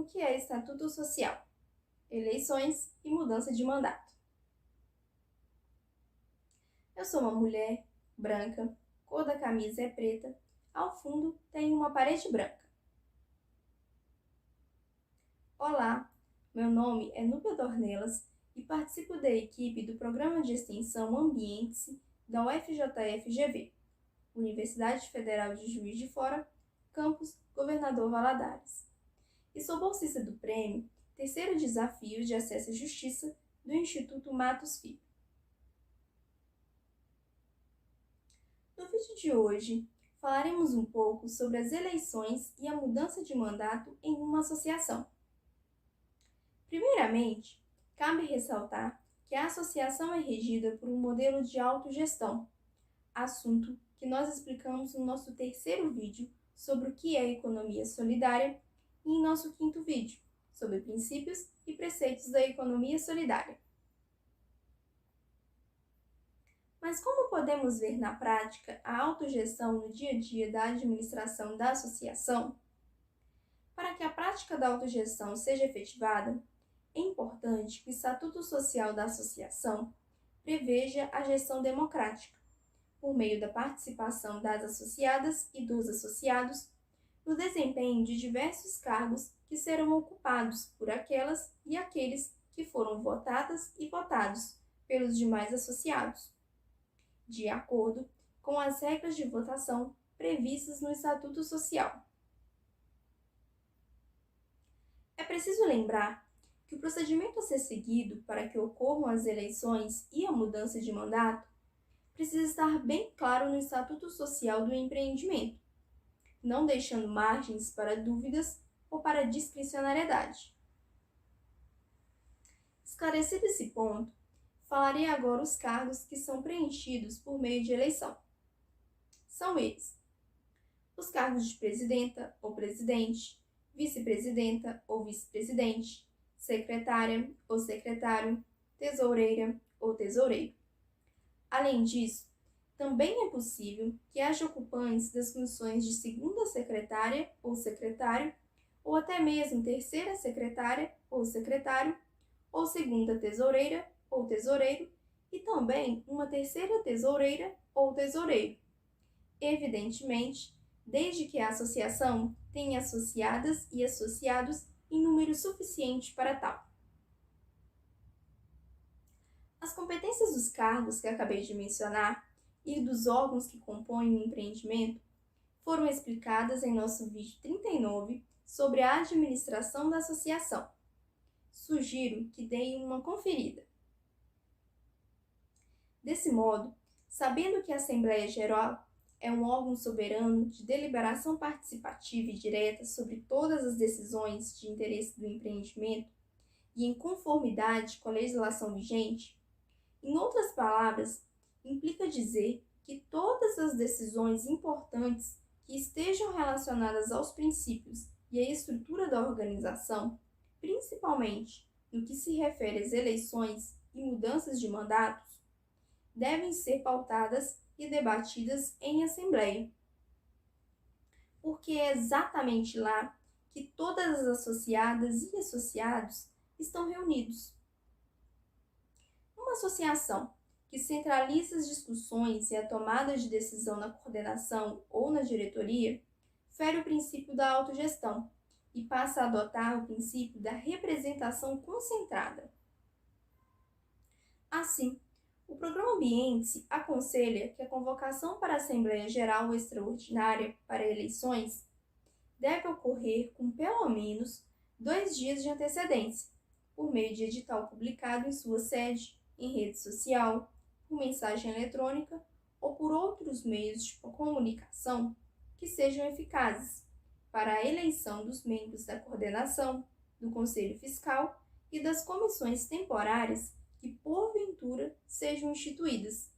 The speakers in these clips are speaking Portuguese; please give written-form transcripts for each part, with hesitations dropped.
o que é estatuto social, eleições e mudança de mandato. Eu sou uma mulher branca, cor da camisa é preta, ao fundo tem uma parede branca. Olá, meu nome é Núbia Dornelas e participo da equipe do Programa de Extensão Ambiente da UFJF-GV, Universidade Federal de Juiz de Fora, Campus Governador Valadares. E sou bolsista do Prêmio Terceiro Desafio de Acesso à Justiça do Instituto Matos Filho. No vídeo de hoje, falaremos um pouco sobre as eleições e a mudança de mandato em uma associação. Primeiramente, cabe ressaltar que a associação é regida por um modelo de autogestão, assunto que nós explicamos no nosso terceiro vídeo sobre o que é economia solidária e em nosso quinto vídeo, sobre princípios e preceitos da economia solidária. Mas como podemos ver na prática a autogestão no dia a dia da administração da associação? Para que a prática da autogestão seja efetivada, é importante que o Estatuto Social da Associação preveja a gestão democrática, por meio da participação das associadas e dos associados no desempenho de diversos cargos que serão ocupados por aquelas e aqueles que foram votadas e votados pelos demais associados, de acordo com as regras de votação previstas no Estatuto Social. É preciso lembrar que o procedimento a ser seguido para que ocorram as eleições e a mudança de mandato precisa estar bem claro no Estatuto Social do Empreendimento, não deixando margens para dúvidas ou para discricionariedade. Esclarecido esse ponto, falarei agora os cargos que são preenchidos por meio de eleição. São eles: os cargos de presidenta ou presidente, vice-presidenta ou vice-presidente, secretária ou secretário, tesoureira ou tesoureiro. Além disso, também é possível que haja ocupantes das funções de segunda secretária ou secretário, ou até mesmo terceira secretária ou secretário, ou segunda tesoureira ou tesoureiro, e também uma terceira tesoureira ou tesoureiro. Evidentemente, desde que a associação tenha associadas e associados em número suficiente para tal. As competências dos cargos que acabei de mencionar e dos órgãos que compõem o empreendimento foram explicadas em nosso vídeo 39 sobre a administração da associação. Sugiro que deem uma conferida. Desse modo, sabendo que a Assembleia Geral é um órgão soberano de deliberação participativa e direta sobre todas as decisões de interesse do empreendimento e em conformidade com a legislação vigente, em outras palavras, implica dizer que todas as decisões importantes que estejam relacionadas aos princípios e à estrutura da organização, principalmente no que se refere às eleições e mudanças de mandatos, devem ser pautadas e debatidas em assembleia, porque é exatamente lá que todas as associadas e associados estão reunidos. Uma associação que centraliza as discussões e a tomada de decisão na coordenação ou na diretoria fere o princípio da autogestão e passa a adotar o princípio da representação concentrada. Assim, o Programa Ambiente aconselha que a convocação para a Assembleia Geral Extraordinária para eleições deve ocorrer com pelo menos 2 dias de antecedência, por meio de edital publicado em sua sede, em rede social, por mensagem eletrônica ou por outros meios de comunicação que sejam eficazes para a eleição dos membros da coordenação, do Conselho Fiscal e das comissões temporárias que, porventura, sejam instituídas.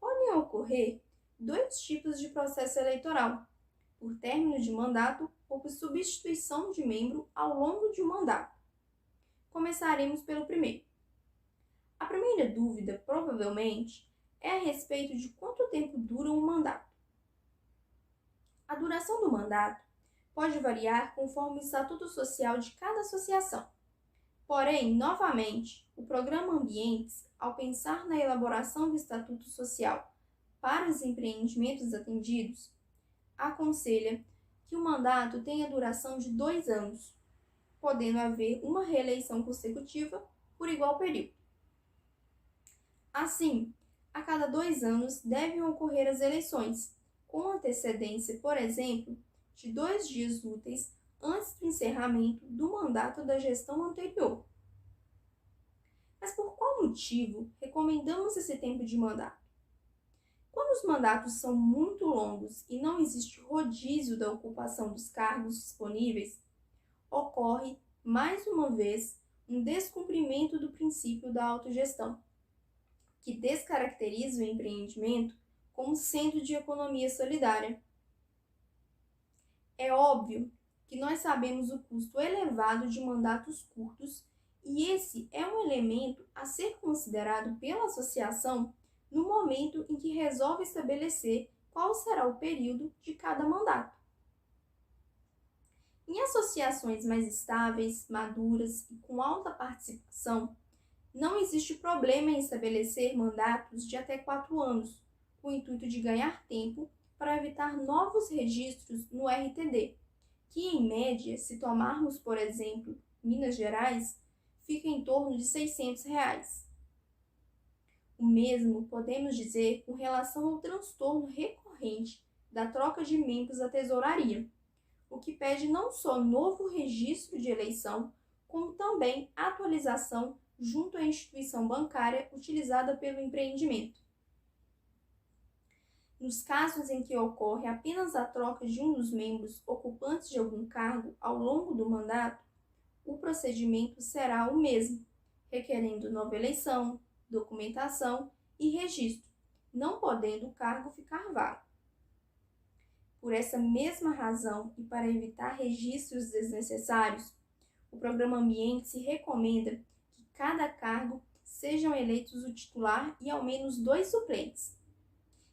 Podem ocorrer 2 tipos de processo eleitoral: por término de mandato ou por substituição de membro ao longo de um mandato. Começaremos pelo primeiro. A primeira dúvida, provavelmente, é a respeito de quanto tempo dura um mandato. A duração do mandato pode variar conforme o estatuto social de cada associação. Porém, novamente, o Programa Ambientes, ao pensar na elaboração do estatuto social para os empreendimentos atendidos, aconselha que o mandato tenha duração de 2 anos, podendo haver uma reeleição consecutiva por igual período. Assim, a cada 2 anos devem ocorrer as eleições, com antecedência, por exemplo, de 2 dias úteis antes do encerramento do mandato da gestão anterior. Mas por qual motivo recomendamos esse tempo de mandato? Quando os mandatos são muito longos e não existe rodízio da ocupação dos cargos disponíveis, ocorre, mais uma vez, um descumprimento do princípio da autogestão, que descaracteriza o empreendimento como sendo de economia solidária. É óbvio que nós sabemos o custo elevado de mandatos curtos e esse é um elemento a ser considerado pela associação no momento em que resolve estabelecer qual será o período de cada mandato. Em associações mais estáveis, maduras e com alta participação, não existe problema em estabelecer mandatos de até 4 anos, com o intuito de ganhar tempo para evitar novos registros no RTD, que em média, se tomarmos, por exemplo, Minas Gerais, fica em torno de R$ 600. O mesmo podemos dizer com relação ao transtorno recorrente da troca de membros da tesouraria, o que pede não só novo registro de eleição, como também atualização junto à instituição bancária utilizada pelo empreendimento. Nos casos em que ocorre apenas a troca de um dos membros ocupantes de algum cargo ao longo do mandato, o procedimento será o mesmo, requerendo nova eleição, documentação e registro, não podendo o cargo ficar vago. Por essa mesma razão e para evitar registros desnecessários, o Programa Ambiente se recomenda que cada cargo sejam eleitos o titular e ao menos 2 suplentes,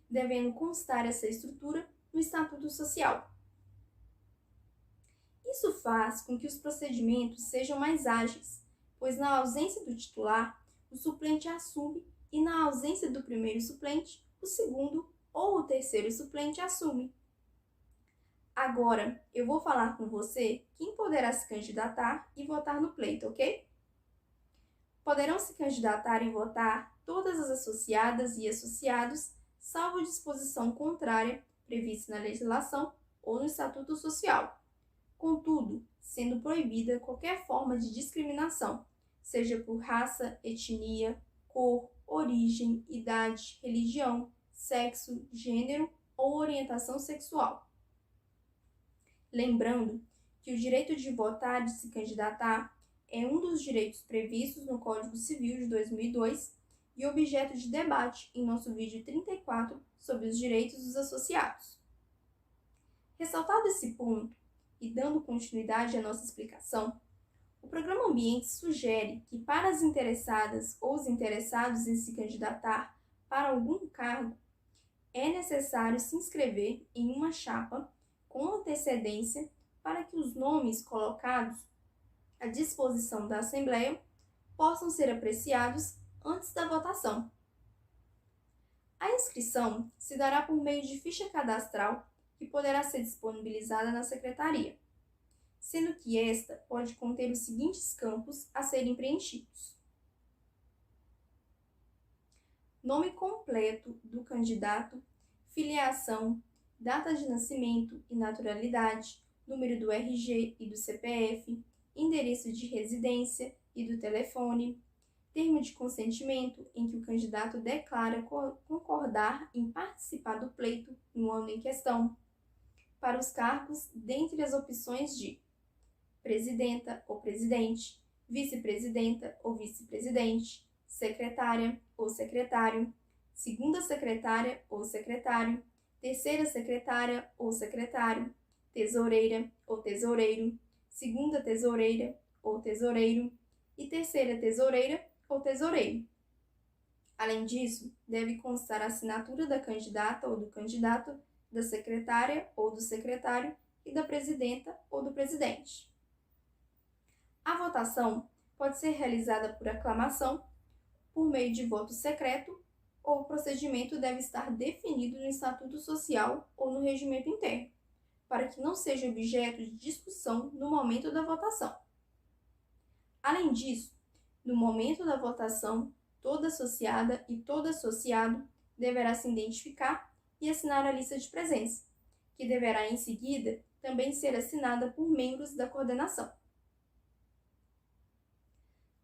devendo constar essa estrutura no Estatuto Social. Isso faz com que os procedimentos sejam mais ágeis, pois na ausência do titular, o suplente assume e na ausência do primeiro suplente, o segundo ou o terceiro suplente assume. Agora, eu vou falar com você quem poderá se candidatar e votar no pleito, ok? Poderão se candidatar e votar todas as associadas e associados, salvo disposição contrária prevista na legislação ou no Estatuto Social. Contudo, sendo proibida qualquer forma de discriminação, seja por raça, etnia, cor, origem, idade, religião, sexo, gênero ou orientação sexual. Lembrando que o direito de votar e de se candidatar é um dos direitos previstos no Código Civil de 2002 e objeto de debate em nosso vídeo 34 sobre os direitos dos associados. Ressaltado esse ponto e dando continuidade à nossa explicação, o Programa Ambiente sugere que para as interessadas ou os interessados em se candidatar para algum cargo, é necessário se inscrever em uma chapa com antecedência para que os nomes colocados à disposição da Assembleia possam ser apreciados antes da votação. A inscrição se dará por meio de ficha cadastral que poderá ser disponibilizada na Secretaria, sendo que esta pode conter os seguintes campos a serem preenchidos: nome completo do candidato, filiação, data de nascimento e naturalidade, número do RG e do CPF, endereço de residência e do telefone, termo de consentimento em que o candidato declara concordar em participar do pleito no ano em questão, para os cargos dentre as opções de presidenta ou presidente, vice-presidenta ou vice-presidente, secretária ou secretário, segunda secretária ou secretário, terceira secretária ou secretário, tesoureira ou tesoureiro, segunda tesoureira ou tesoureiro e terceira tesoureira ou tesoureiro. Além disso, deve constar a assinatura da candidata ou do candidato, da secretária ou do secretário e da presidenta ou do presidente. A votação pode ser realizada por aclamação, por meio de voto secreto, ou o procedimento deve estar definido no Estatuto Social ou no regimento interno, para que não seja objeto de discussão no momento da votação. Além disso, no momento da votação, toda associada e todo associado deverá se identificar e assinar a lista de presença, que deverá em seguida também ser assinada por membros da coordenação.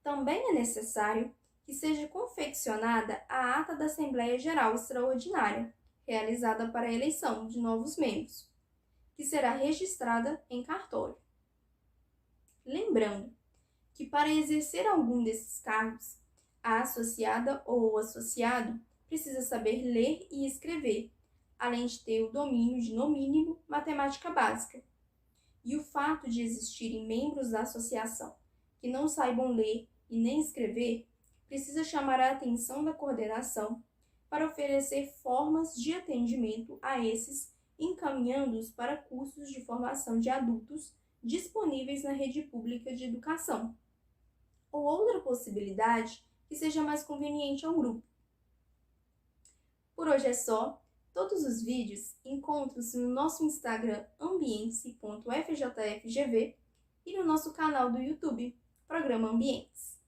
Também é necessário que seja confeccionada a ata da Assembleia Geral Extraordinária, realizada para a eleição de novos membros, que será registrada em cartório. Lembrando que para exercer algum desses cargos, a associada ou o associado precisa saber ler e escrever, além de ter o domínio de, no mínimo, matemática básica. E o fato de existirem membros da associação que não saibam ler e nem escrever precisa chamar a atenção da coordenação para oferecer formas de atendimento a esses, encaminhando-os para cursos de formação de adultos disponíveis na rede pública de educação, ou outra possibilidade que seja mais conveniente ao grupo. Por hoje é só. Todos os vídeos encontram-se no nosso Instagram ambiente.fjfgv e no nosso canal do YouTube, Programa Ambientes.